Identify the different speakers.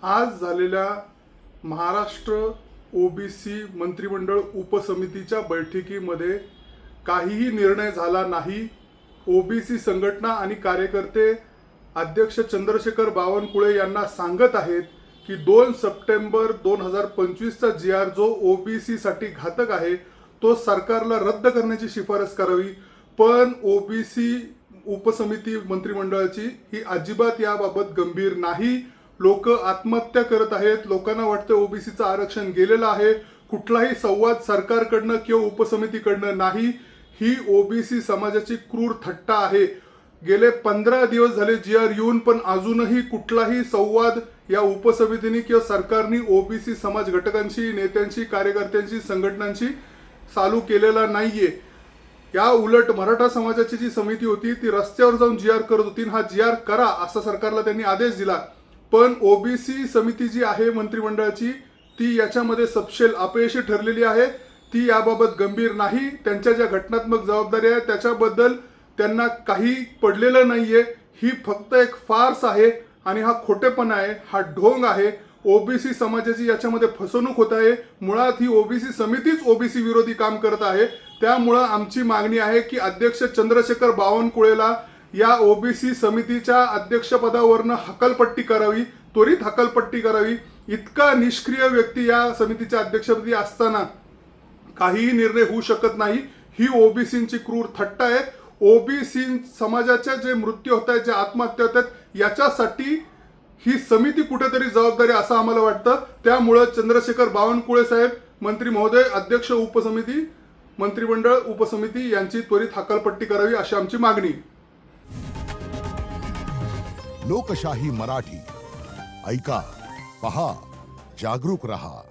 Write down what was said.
Speaker 1: आज झालेल्या महाराष्ट्र ओबीसी मंत्रिमंडळ उपसमितीच्या बैठकीमध्ये काहीही निर्णय झाला नाही। ओबीसी संघटना आणि कार्यकर्ते अध्यक्ष चंद्रशेखर बावनकुळे यांना सांगत आहेत की 2 सप्टेंबर 2025 चा GR जो ओबीसी साठी घातक आहे तो सरकारला रद्द करण्याची शिफारस करावी, पण ओबीसी उपसमिती मंत्रिमंडळाची ही अजिबात याबाबत गंभीर नाही। लोक आत्महत्या करत आहेत, लोकांना वाटतं ओबीसीचं आरक्षण गेलेलं आहे, कुठलाही संवाद सरकारकडनं किंवा उपसमितीकडनं नाही। ही ओबीसी समाजाची क्रूर थट्टा आहे। गेले 15 दिवस झाले GR येऊन पण अजूनही कुठलाही संवाद या उपसमितीने किंवा सरकारने ओबीसी समाज घटकांशी, नेत्यांशी, कार्यकर्त्यांशी, संघटनांशी चालू केलेला नाहीये। या उलट मराठा समाजाची जी समिती होती ती रस्त्यावर जाऊन GR करत होती, हा GR करा असा सरकारला त्यांनी आदेश दिला, पण ओबीसी समिती जी आहे मंत्रिमंडळाची ती याच्यामध्ये सपशेल अपयशी ठरलेली आहे। ती याबाबत गंभीर नाही, त्यांच्या ज्या घटनात्मक जबाबदारी आहे त्याच्याबद्दल त्यांना काही पडलेलं नाहीये। ही फक्त एक फार्स आहे आणि हा खोटेपणा आहे, हा ढोंग आहे। ओबीसी समाजाची याच्यामध्ये फसवणूक होत आहे। मुळात ही ओबीसी समितीच ओबीसी विरोधी काम करत आहे। त्यामुळे आमची मागणी आहे की अध्यक्ष चंद्रशेखर बावनकुळेला या ओबीसी समितीच्या अध्यक्षपदावरनं हकालपट्टी करावी, त्वरित हकालपट्टी करावी। इतका निष्क्रिय व्यक्ती या समितीच्या अध्यक्षपदी असताना काहीही निर्णय होऊ शकत नाही। ही ओबीसींची क्रूर थट्टा आहे। ओबीसी समाजाच्या जे मृत्यू होत आहेत, जे आत्महत्या होत आहेत, याच्यासाठी ही समिती कुठेतरी जबाबदारी असं आम्हाला वाटतं। त्यामुळे चंद्रशेखर बावनकुळे साहेब, मंत्री महोदय, अध्यक्ष उपसमिती, मंत्रिमंडळ उपसमिती यांची त्वरित हकालपट्टी करावी अशी आमची मागणी।
Speaker 2: लोकशाही मराठी ऐका, पहा, जागरूक रहा।